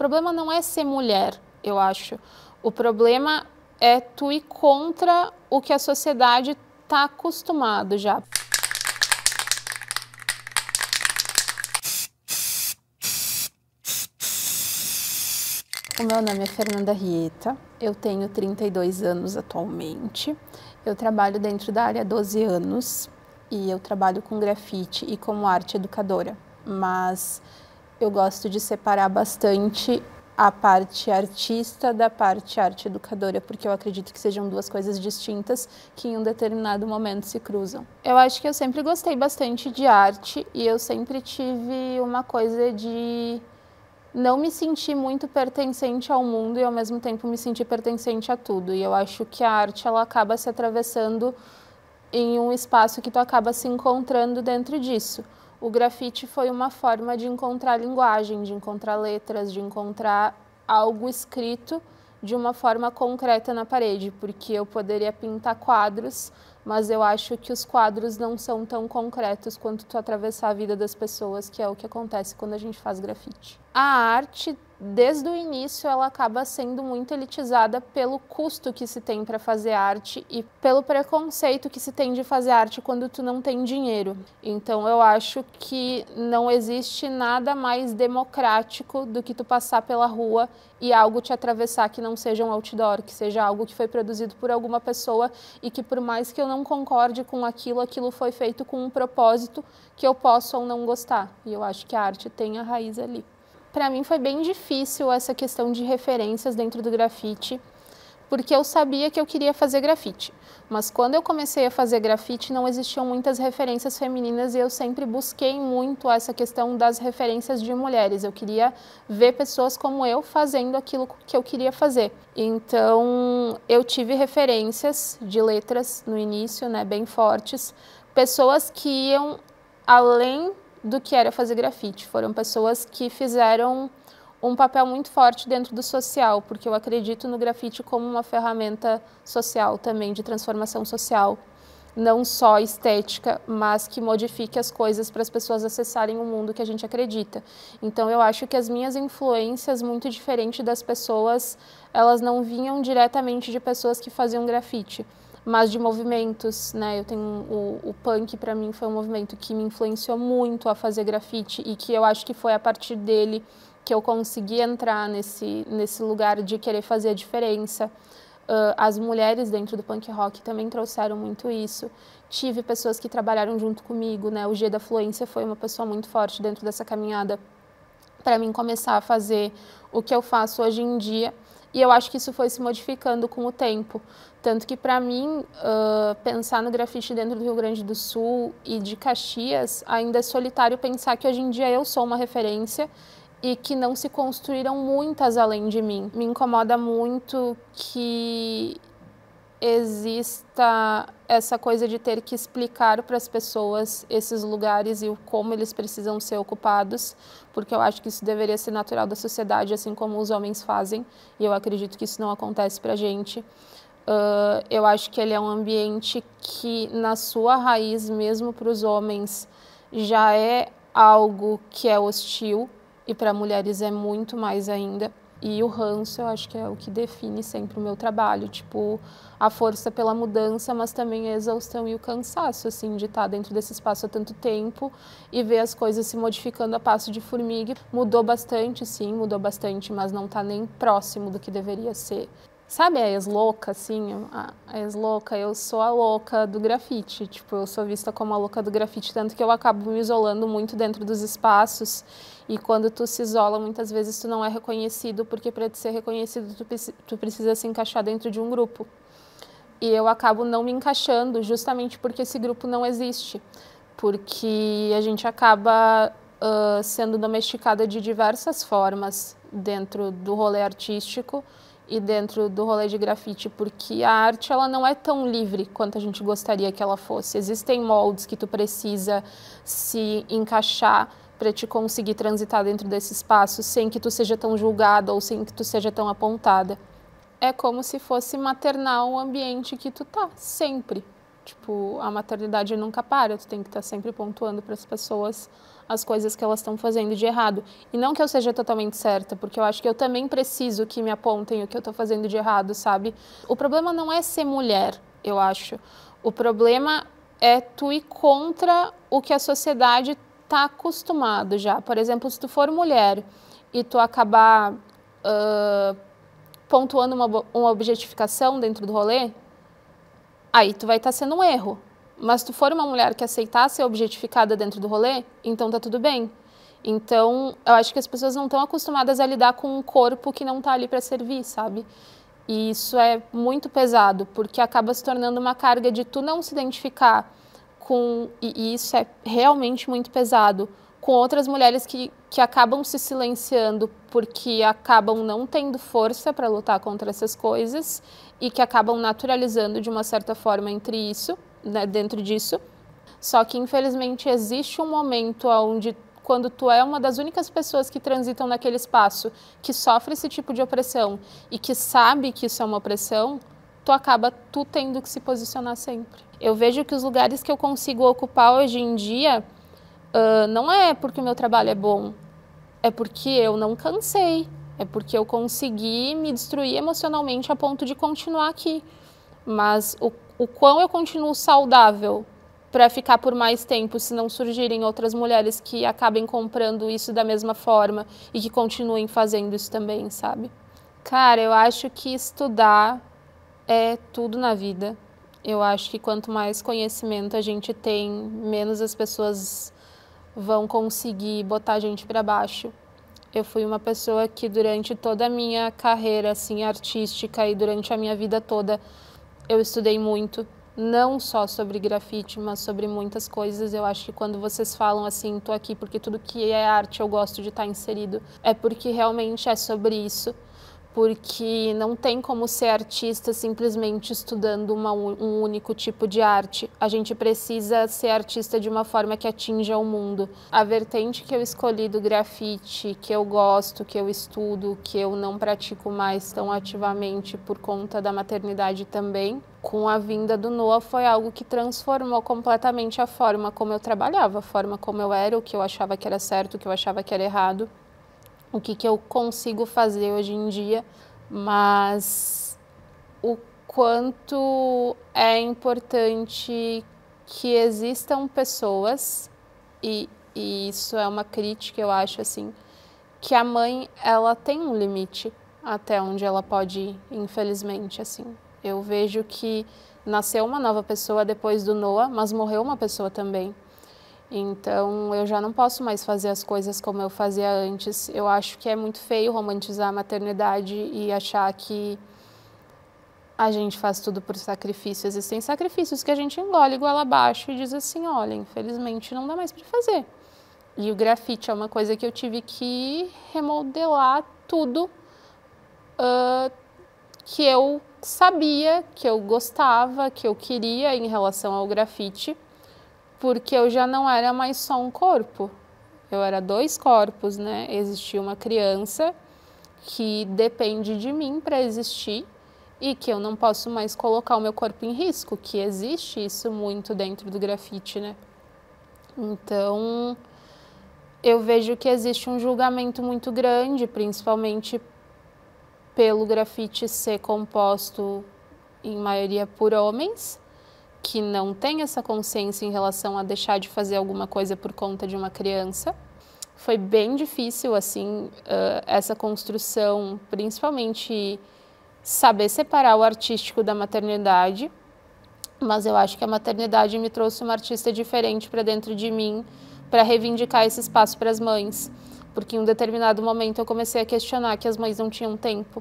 problema não é ser mulher, eu acho. O problema é tu ir contra o que a sociedade está acostumado já. O meu nome é Fernanda Rieta, eu tenho 32 anos atualmente, eu trabalho dentro da área há 12 anos e eu trabalho com grafite e como arte educadora, mas eu gosto de separar bastante a parte artista da parte arte educadora, porque eu acredito que sejam duas coisas distintas que em um determinado momento se cruzam. Eu acho que eu sempre gostei bastante de arte e eu sempre tive uma coisa de não me sentir muito pertencente ao mundo e ao mesmo tempo me sentir pertencente a tudo. E eu acho que a arte ela acaba se atravessando em um espaço que tu acaba se encontrando dentro disso. O grafite foi uma forma de encontrar linguagem, de encontrar letras, de encontrar algo escrito de uma forma concreta na parede, porque eu poderia pintar quadros, mas eu acho que os quadros não são tão concretos quanto tu atravessar a vida das pessoas, que é o que acontece quando a gente faz grafite. A arte, desde o início, ela acaba sendo muito elitizada pelo custo que se tem para fazer arte e pelo preconceito que se tem de fazer arte quando tu não tem dinheiro. Então eu acho que não existe nada mais democrático do que tu passar pela rua e algo te atravessar que não seja um outdoor, que seja algo que foi produzido por alguma pessoa e que por mais que eu não concorde com aquilo, aquilo foi feito com um propósito que eu posso ou não gostar. E eu acho que a arte tem a raiz ali. Para mim foi bem difícil essa questão de referências dentro do grafite, porque eu sabia que eu queria fazer grafite. Mas quando eu comecei a fazer grafite, não existiam muitas referências femininas e eu sempre busquei muito essa questão das referências de mulheres. Eu queria ver pessoas como eu fazendo aquilo que eu queria fazer. Então, eu tive referências de letras no início, né, bem fortes. Pessoas que iam além do que era fazer grafite. Foram pessoas que fizeram um papel muito forte dentro do social, porque eu acredito no grafite como uma ferramenta social também, de transformação social, não só estética, mas que modifique as coisas para as pessoas acessarem o mundo que a gente acredita. Então eu acho que as minhas influências, muito diferente das pessoas, elas não vinham diretamente de pessoas que faziam grafite, mas de movimentos, né? Eu tenho o punk, para mim, foi um movimento que me influenciou muito a fazer grafite e que eu acho que foi a partir dele que eu consegui entrar nesse lugar de querer fazer a diferença. As mulheres dentro do punk rock também trouxeram muito isso. Tive pessoas que trabalharam junto comigo, né? O G da Fluência foi uma pessoa muito forte dentro dessa caminhada para mim começar a fazer o que eu faço hoje em dia. E eu acho que isso foi se modificando com o tempo. Tanto que, para mim, pensar no grafite dentro do Rio Grande do Sul e de Caxias, ainda é solitário pensar que hoje em dia eu sou uma referência e que não se construíram muitas além de mim. Me incomoda muito que exista essa coisa de ter que explicar para as pessoas esses lugares e como eles precisam ser ocupados, porque eu acho que isso deveria ser natural da sociedade, assim como os homens fazem, e eu acredito que isso não acontece para a gente. Eu acho que ele é um ambiente que, na sua raiz, mesmo para os homens, já é algo que é hostil, e para mulheres é muito mais ainda. E o ranço, eu acho que é o que define sempre o meu trabalho, tipo, a força pela mudança, mas também a exaustão e o cansaço, assim, de estar dentro desse espaço há tanto tempo e ver as coisas se modificando a passo de formiga. Mudou bastante, sim, mudou bastante, mas não está nem próximo do que deveria ser. Sabe a ex-louca, assim, a ex-louca? Eu sou a louca do grafite, tipo, eu sou vista como a louca do grafite, tanto que eu acabo me isolando muito dentro dos espaços, e quando tu se isola, muitas vezes tu não é reconhecido, porque para te ser reconhecido, tu precisa se encaixar dentro de um grupo. E eu acabo não me encaixando, justamente porque esse grupo não existe, porque a gente acaba sendo domesticada de diversas formas dentro do rolê artístico, e dentro do rolê de grafite, porque a arte ela não é tão livre quanto a gente gostaria que ela fosse. Existem moldes que tu precisa se encaixar para te conseguir transitar dentro desse espaço sem que tu seja tão julgada ou sem que tu seja tão apontada. É como se fosse maternal o ambiente que tu tá, sempre. Tipo, a maternidade nunca para, tu tem que estar sempre pontuando para as pessoas as coisas que elas estão fazendo de errado. E não que eu seja totalmente certa, porque eu acho que eu também preciso que me apontem o que eu estou fazendo de errado, sabe? O problema não é ser mulher, eu acho. O problema é tu ir contra o que a sociedade está acostumado já. Por exemplo, se tu for mulher e tu acabar pontuando uma objetificação dentro do rolê, aí tu vai estar sendo um erro. Mas se tu for uma mulher que aceitar ser objetificada dentro do rolê, então tá tudo bem. Então, eu acho que as pessoas não estão acostumadas a lidar com um corpo que não tá ali para servir, sabe? E isso é muito pesado, porque acaba se tornando uma carga de tu não se identificar com... E isso é realmente muito pesado, com outras mulheres que acabam se silenciando porque acabam não tendo força para lutar contra essas coisas e que acabam naturalizando de uma certa forma dentro disso. Só que, infelizmente, existe um momento onde, quando tu é uma das únicas pessoas que transitam naquele espaço, que sofre esse tipo de opressão e que sabe que isso é uma opressão, tu acaba tendo que se posicionar sempre. Eu vejo que os lugares que eu consigo ocupar hoje em dia não é porque o meu trabalho é bom, é porque eu não cansei, é porque eu consegui me destruir emocionalmente a ponto de continuar aqui. Mas o quão eu continuo saudável para ficar por mais tempo se não surgirem outras mulheres que acabem comprando isso da mesma forma e que continuem fazendo isso também, sabe? Cara, eu acho que estudar é tudo na vida. Eu acho que quanto mais conhecimento a gente tem, menos as pessoas vão conseguir botar a gente para baixo. Eu fui uma pessoa que durante toda a minha carreira assim, artística e durante a minha vida toda, eu estudei muito, não só sobre grafite, mas sobre muitas coisas. Eu acho que quando vocês falam assim, tô aqui porque tudo que é arte eu gosto de estar inserido, é porque realmente é sobre isso. Porque não tem como ser artista simplesmente estudando um único tipo de arte. A gente precisa ser artista de uma forma que atinja o mundo. A vertente que eu escolhi do grafite, que eu gosto, que eu estudo, que eu não pratico mais tão ativamente por conta da maternidade também, com a vinda do Noah foi algo que transformou completamente a forma como eu trabalhava, a forma como eu era, o que eu achava que era certo, o que eu achava que era errado. O que eu consigo fazer hoje em dia, mas o quanto é importante que existam pessoas, e isso é uma crítica, eu acho, assim, que a mãe, ela tem um limite até onde ela pode ir, infelizmente, assim. Eu vejo que nasceu uma nova pessoa depois do Noah, mas morreu uma pessoa também. Então, eu já não posso mais fazer as coisas como eu fazia antes. Eu acho que é muito feio romantizar a maternidade e achar que a gente faz tudo por sacrifício. Existem sacrifícios que a gente engole goela abaixo e diz assim, olha, infelizmente não dá mais para fazer. E o grafite é uma coisa que eu tive que remodelar tudo que eu sabia, que eu gostava, que eu queria em relação ao grafite, porque eu já não era mais só um corpo, eu era dois corpos, né? Existia uma criança que depende de mim para existir e que eu não posso mais colocar o meu corpo em risco, que existe isso muito dentro do grafite, né? Então, eu vejo que existe um julgamento muito grande, principalmente pelo grafite ser composto em maioria por homens, que não tem essa consciência em relação a deixar de fazer alguma coisa por conta de uma criança. Foi bem difícil, assim, essa construção, principalmente saber separar o artístico da maternidade, mas eu acho que a maternidade me trouxe uma artista diferente para dentro de mim, para reivindicar esse espaço para as mães, porque em um determinado momento eu comecei a questionar que as mães não tinham tempo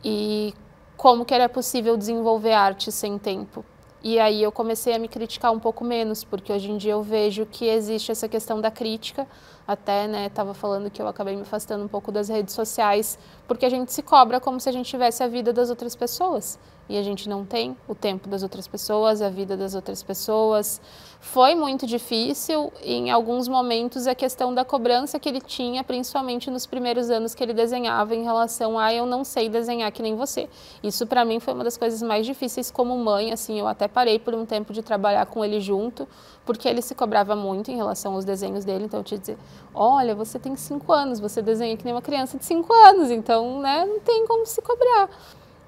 e como que era possível desenvolver arte sem tempo. E aí eu comecei a me criticar um pouco menos, porque hoje em dia eu vejo que existe essa questão da crítica, até, né, estava falando que eu acabei me afastando um pouco das redes sociais, porque a gente se cobra como se a gente tivesse a vida das outras pessoas. e a gente não tem o tempo das outras pessoas, a vida das outras pessoas. Foi muito difícil, em alguns momentos, a questão da cobrança que ele tinha, principalmente nos primeiros anos que ele desenhava, em relação a eu não sei desenhar que nem você. Isso para mim foi uma das coisas mais difíceis como mãe, assim, eu até parei por um tempo de trabalhar com ele junto, porque ele se cobrava muito em relação aos desenhos dele, então eu tinha que dizer, olha, você tem 5 anos, você desenha que nem uma criança de 5 anos, então, né, não tem como se cobrar.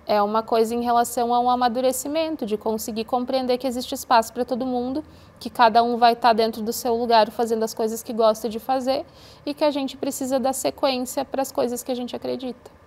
É uma coisa em relação ao amadurecimento, de conseguir compreender que existe espaço para todo mundo, que cada um vai estar dentro do seu lugar fazendo as coisas que gosta de fazer e que a gente precisa dar sequência para as coisas que a gente acredita.